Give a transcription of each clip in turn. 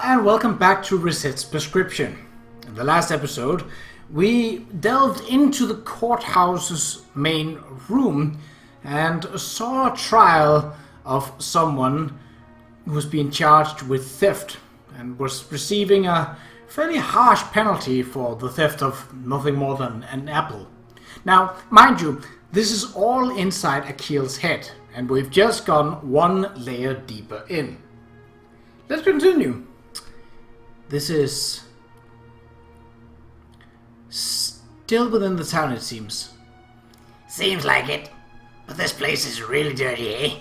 and welcome back to Resette's Prescription. In the last episode, we delved into the courthouse's main room and saw a trial of someone who was being charged with theft and was receiving a fairly harsh penalty for the theft of nothing more than an apple. Now, mind you, this is all inside Aqil's head, and we've just gone one layer deeper in. Let's continue. This is still within the town, it seems. Seems like it. But this place is really dirty, eh?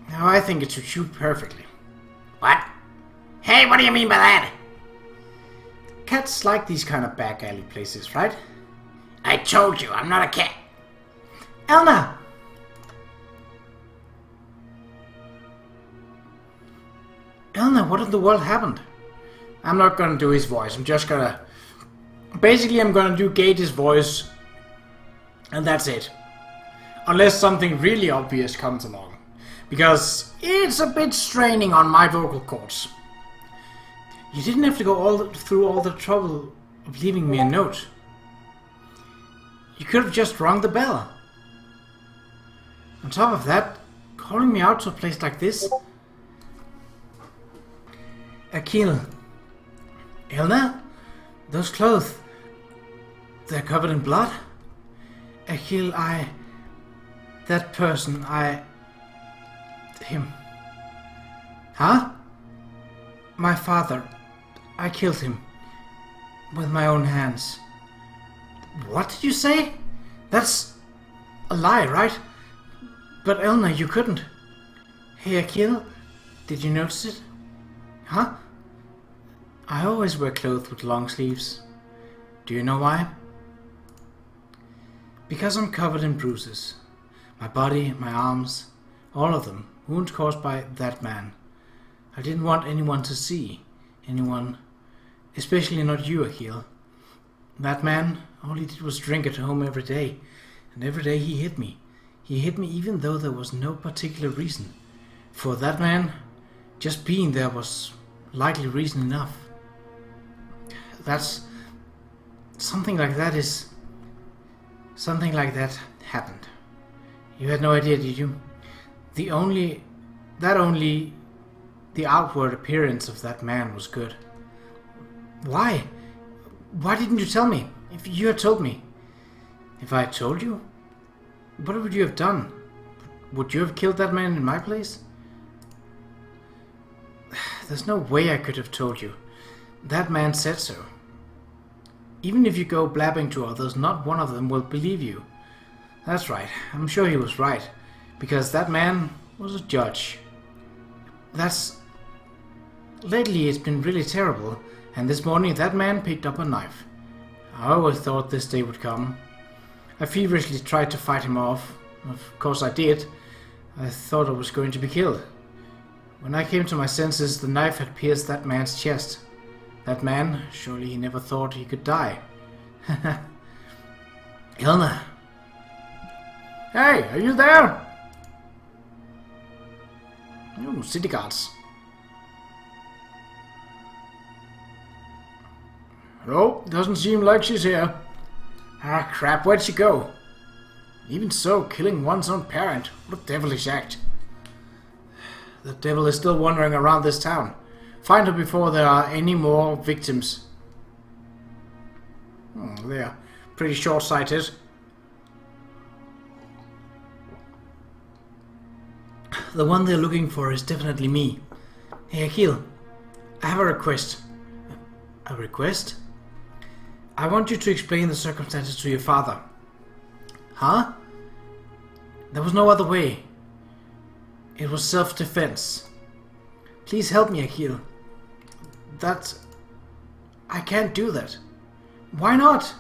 Now, I think it should shoot perfectly. What? Hey, what do you mean by that? Cats like these kind of back alley places, right? I told you, I'm not a cat. Elna! Elna, what in the world happened? I'm not gonna do his voice. I'm just gonna... Basically, I'm gonna do Gage's voice. And that's it. Unless something really obvious comes along. Because it's a bit straining on my vocal cords. You didn't have to go through all the trouble of leaving me a note. You could have just rung the bell. On top of that, calling me out to a place like this... Aqil. Elna? Those clothes. They're covered in blood? Aqil, that person, him. Huh? My father. I killed him. With my own hands. What did you say? That's a lie, right? But Elna, you couldn't. Hey, Aqil, did you notice it? Huh? I always wear clothes with long sleeves. Do you know why? Because I'm covered in bruises. My body, my arms, all of them, wounds caused by that man. I didn't want anyone to see. Anyone. Especially not you, Aqil. That man, all he did was drink at home every day. And every day he hit me. He hit me even though there was no particular reason. For that man, just being there was likely reason enough. That's... Something like that happened. You had no idea, did you? The outward appearance of that man was good. Why? Why didn't you tell me? If you had told me. If I had told you? What would you have done? Would you have killed that man in my place? There's no way I could have told you. That man said so. Even if you go blabbing to others, not one of them will believe you. That's right. I'm sure he was right. Because that man was a judge. Lately it's been really terrible. And this morning that man picked up a knife. I always thought this day would come. I feverishly tried to fight him off. Of course I did. I thought I was going to be killed. When I came to my senses, the knife had pierced that man's chest. That man, surely he never thought he could die. Elna. Hey, are you there? Oh, city guards. No, doesn't seem like she's here. Ah, crap, where'd she go? Even so, killing one's own parent. What a devilish act. The devil is still wandering around this town. Find her before there are any more victims. They are pretty short-sighted. The one they're looking for is definitely me. Hey, Aqil, I have a request. A request? I want you to explain the circumstances to your father. Huh? There was no other way. It was self-defense. Please help me, Aqil. I can't do that. Why not?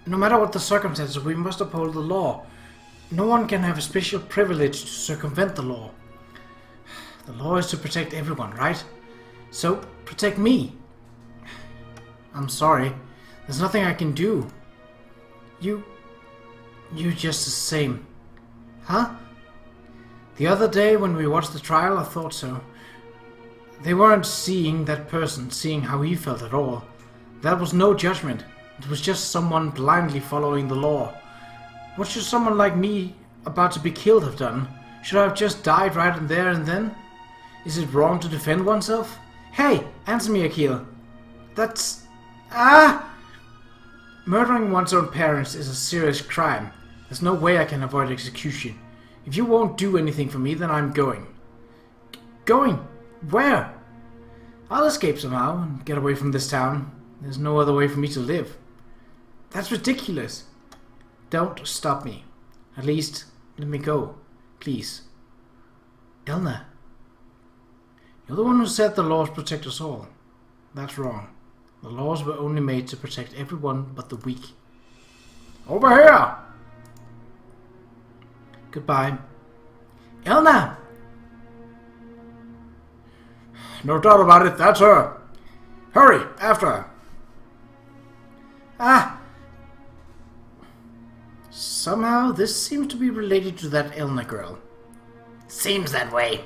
No matter what the circumstances, we must uphold the law. No one can have a special privilege to circumvent the law. The law is to protect everyone, right? So, protect me. I'm sorry. There's nothing I can do. You're just the same. Huh? The other day when we watched the trial, I thought so. They weren't seeing that person, seeing how he felt at all. That was no judgment. It was just someone blindly following the law. What should someone like me, about to be killed, have done? Should I have just died right and there and then? Is it wrong to defend oneself? Hey, answer me, Akil. That's... Murdering one's own parents is a serious crime. There's no way I can avoid execution. If you won't do anything for me, then I'm going. Going? Where? I'll escape somehow and get away from this town. There's no other way for me to live. That's ridiculous. Don't stop me. At least, let me go. Please. Elna. You're the one who said the laws protect us all. That's wrong. The laws were only made to protect everyone but the weak. Over here! Goodbye. Elna! No doubt about it, that's her. Hurry, after her. Somehow, this seems to be related to that Elna girl. Seems that way.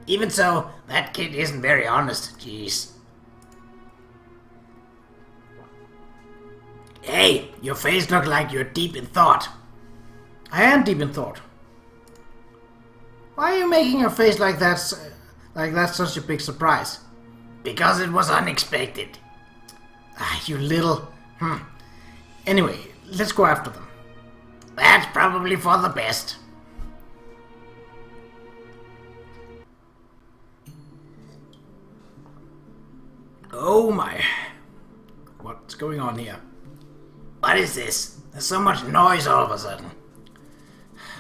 Even so, that kid isn't very honest. Jeez. Hey, your face looks like you're deep in thought. I am deep in thought. Why are you making your face like that? Like that's such a big surprise? Because it was unexpected. You little... Anyway, let's go after them. That's probably for the best. Oh my. What's going on here? What is this? There's so much noise all of a sudden.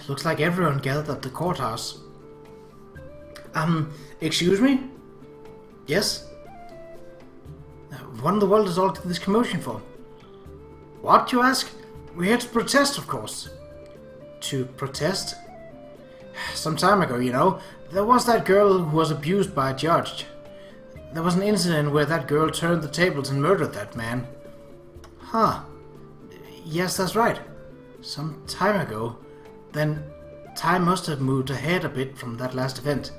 Looks like everyone gathered at the courthouse. Excuse me? Yes? What in the world is all this commotion for? What, you ask? We're here to protest, of course. To protest? Some time ago, you know, there was that girl who was abused by a judge. There was an incident where that girl turned the tables and murdered that man. Huh. Yes, that's right. Some time ago. Then time must have moved ahead a bit from that last event.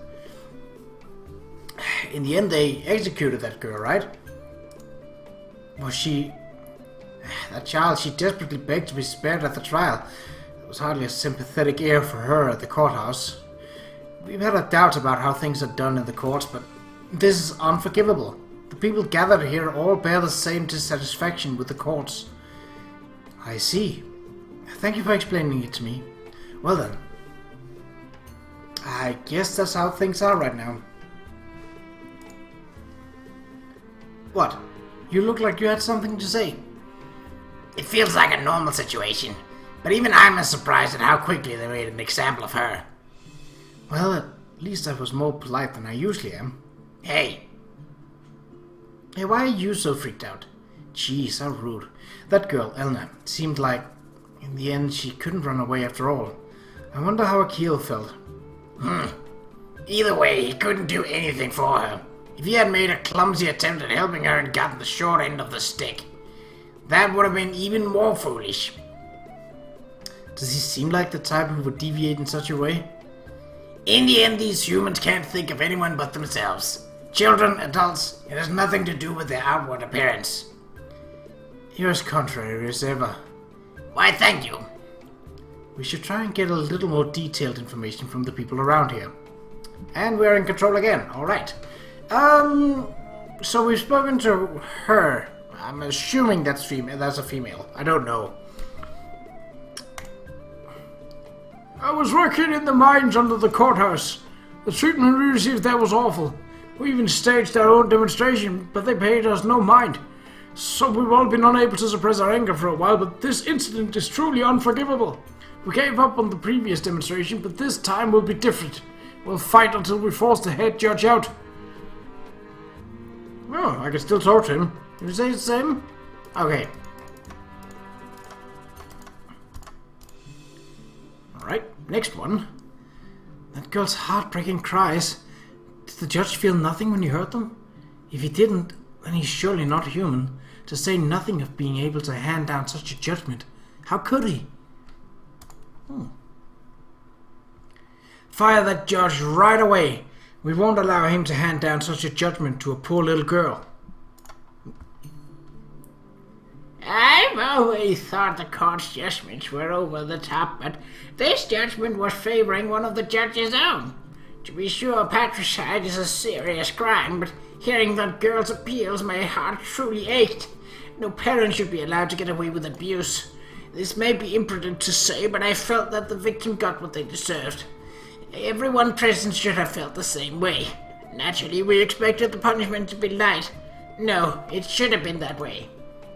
In the end, they executed that girl, right? Was she... That child, she desperately begged to be spared at the trial. There was hardly a sympathetic ear for her at the courthouse. We've had our doubts about how things are done in the courts, but this is unforgivable. The people gathered here all bear the same dissatisfaction with the courts. I see. Thank you for explaining it to me. Well then. I guess that's how things are right now. What? You look like you had something to say. It feels like a normal situation, but even I'm as surprised at how quickly they made an example of her. Well, at least I was more polite than I usually am. Hey, why are you so freaked out? Jeez, how rude. That girl, Elna, seemed like, in the end, she couldn't run away after all. I wonder how Akil felt. Either way, he couldn't do anything for her. If he had made a clumsy attempt at helping her and gotten the short end of the stick, that would have been even more foolish. Does he seem like the type who would deviate in such a way? In the end, these humans can't think of anyone but themselves. Children, adults, it has nothing to do with their outward appearance. You're as contrary as ever. Why, thank you. We should try and get a little more detailed information from the people around here. And we're in control again, alright. So we've spoken to her. I'm assuming that's a female. I don't know. I was working in the mines under the courthouse. The treatment we received there was awful. We even staged our own demonstration, but they paid us no mind. So we've all been unable to suppress our anger for a while, but this incident is truly unforgivable. We gave up on the previous demonstration, but this time will be different. We'll fight until we force the head judge out. Oh, I can still talk to him. Did you say the same? Okay. Alright, next one. That girl's heartbreaking cries. Did the judge feel nothing when he heard them? If he didn't, then he's surely not human. To say nothing of being able to hand down such a judgment. How could he? Fire that judge right away. We won't allow him to hand down such a judgment to a poor little girl. I've always thought the court's judgments were over the top, but this judgment was favoring one of the judge's own. To be sure, patricide is a serious crime, but hearing that girl's appeals, my heart truly ached. No parent should be allowed to get away with abuse. This may be imprudent to say, but I felt that the victim got what they deserved. Everyone present should have felt the same way. Naturally, we expected the punishment to be light. No, it should have been that way.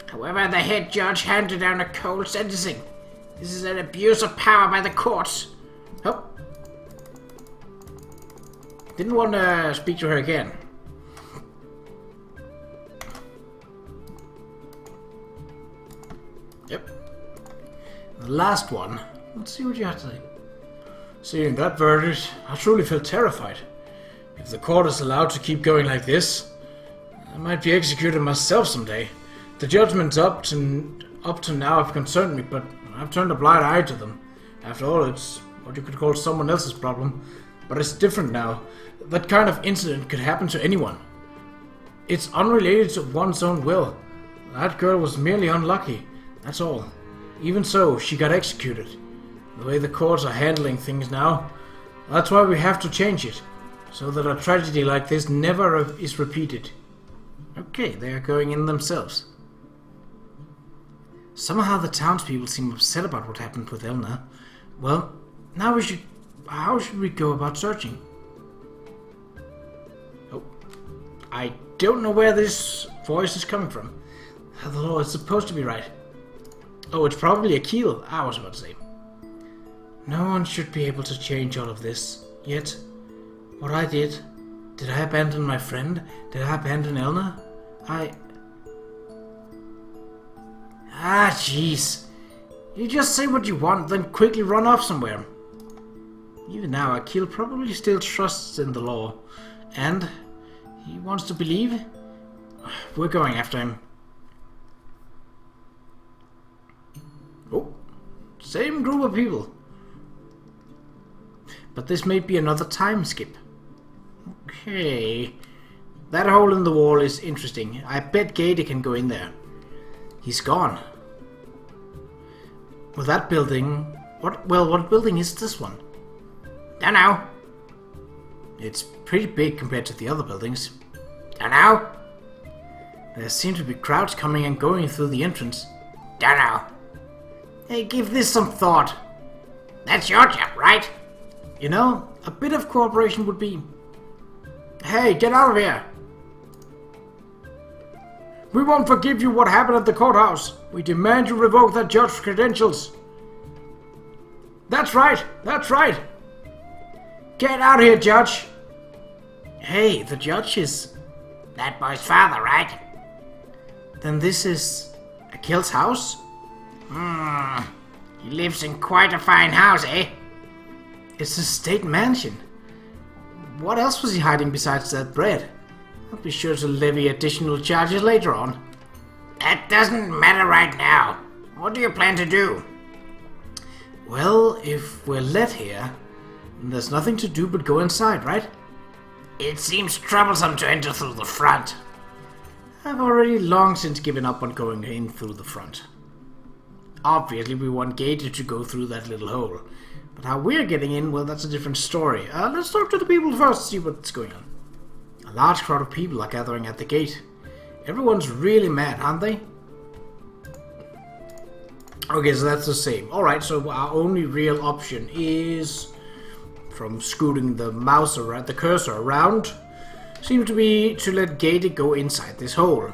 However, the head judge handed down a cold sentencing. This is an abuse of power by the courts. Oh. Didn't want to speak to her again. Yep. The last one. Let's see what you have to say. Seeing that verdict, I truly felt terrified. If the court is allowed to keep going like this, I might be executed myself someday. The judgments up to now have concerned me, but I've turned a blind eye to them. After all, it's what you could call someone else's problem. But it's different now. That kind of incident could happen to anyone. It's unrelated to one's own will. That girl was merely unlucky, that's all. Even so, she got executed. The way the courts are handling things now, that's why we have to change it. So that a tragedy like this never is repeated. Okay, they are going in themselves. Somehow the townspeople seem upset about what happened with Elna. Well, now how should we go about searching? Oh, I don't know where this voice is coming from. The law is supposed to be right. Oh, it's probably a keel, I was about to say. No one should be able to change all of this. Yet, what I did I abandon my friend? Did I abandon Elna? Jeez. You just say what you want, then quickly run off somewhere. Even now, Akil probably still trusts in the law. And he wants to believe. We're going after him. Oh, same group of people. But this may be another time skip. Okay. That hole in the wall is interesting. I bet Gator can go in there. He's gone. Well, that building... What building is this one? Dunno. It's pretty big compared to the other buildings. Dunno. There seem to be crowds coming and going through the entrance. Dunno. Hey, give this some thought. That's your job, right? You know, a bit of cooperation would be... Hey, get out of here! We won't forgive you what happened at the courthouse. We demand you revoke that judge's credentials. That's right, that's right. Get out of here, judge. Hey, the judge is... that boy's father, right? Then this is... Akil's house? He lives in quite a fine house, eh? It's a state mansion. What else was he hiding besides that bread? I'll be sure to levy additional charges later on. That doesn't matter right now. What do you plan to do? Well, if we're let here, there's nothing to do but go inside, right? It seems troublesome to enter through the front. I've already long since given up on going in through the front. Obviously, we want Gator to go through that little hole. But how we're getting in, well, that's a different story. Let's talk to the people first, see what's going on. A large crowd of people are gathering at the gate. Everyone's really mad, aren't they? Okay, so that's the same. Alright, so our only real option is... from scooting the mouse around, the cursor around, seems to be to let Gator go inside this hole.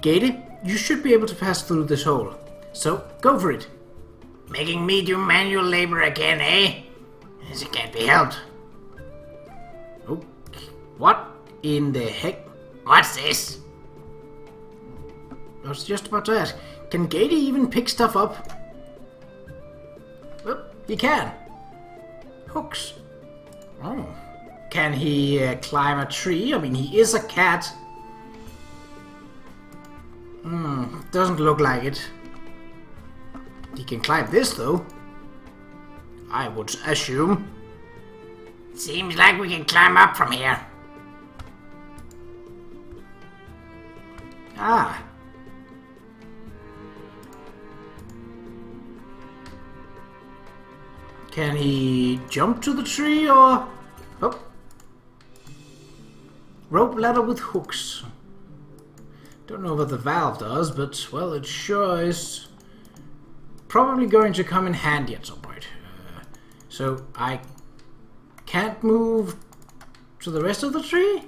Gator, you should be able to pass through this hole. So, go for it. Making me do manual labor again, eh? As it can't be helped. Oh, what in the heck? What's this? I was just about to ask. Can Gator even pick stuff up? Well, he can. Hooks. Oh. Can he climb a tree? I mean, he is a cat. Doesn't look like it. He can climb this, though. I would assume. Seems like we can climb up from here. Ah. Can he jump to the tree or... Oh. Rope ladder with hooks. Don't know what the valve does, but, well, it sure is probably going to come in handy at some point. So I can't move to the rest of the tree?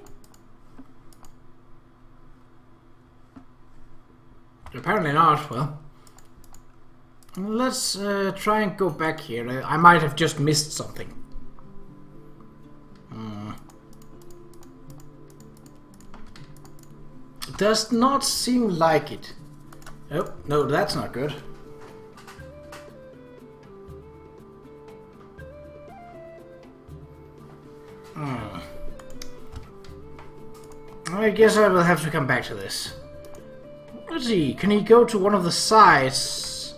Apparently not. Well, let's try and go back here. I might have just missed something. Does not seem like it. Oh, no, that's not good. I guess I will have to come back to this. Let's see, can he go to one of the sides?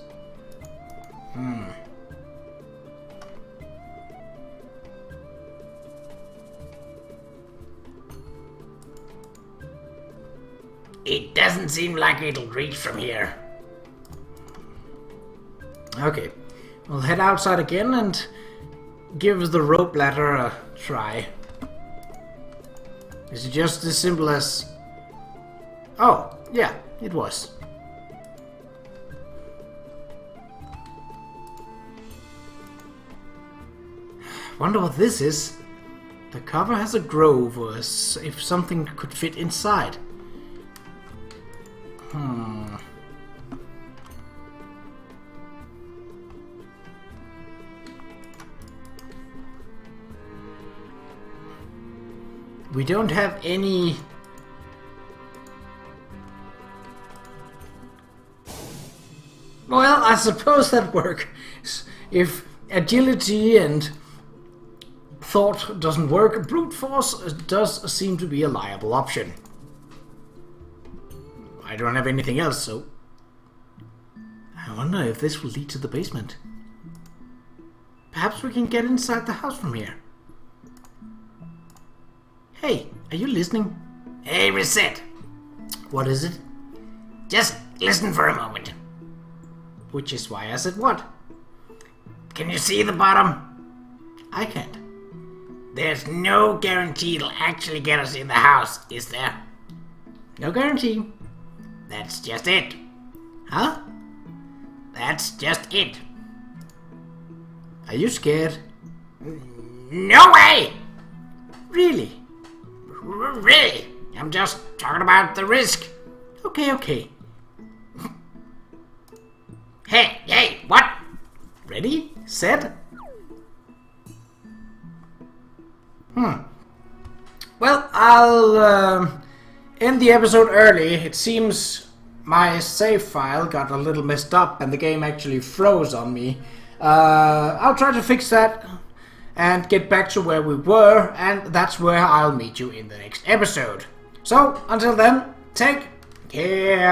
It doesn't seem like it'll reach from here. Okay, we'll head outside again and give the rope ladder a try. Is it just as simple as... Oh, yeah, it was. Wonder what this is. The cover has a grove, or as if something could fit inside. We don't have any... Well, I suppose that works. If agility and thought doesn't work, brute force does seem to be a liable option. I don't have anything else, so... I wonder if this will lead to the basement. Perhaps we can get inside the house from here. Hey, are you listening? Hey, Resette. What is it? Just listen for a moment. Which is why I said what? Can you see the bottom? I can't. There's no guarantee it'll actually get us in the house, is there? No guarantee. That's just it. Huh? That's just it. Are you scared? No way! Really? Really? I'm just talking about the risk. Okay. Hey, what? Ready? Set? Well, I'll end the episode early. It seems my save file got a little messed up and the game actually froze on me. I'll try to fix that and get back to where we were, and that's where I'll meet you in the next episode. So, until then, take care.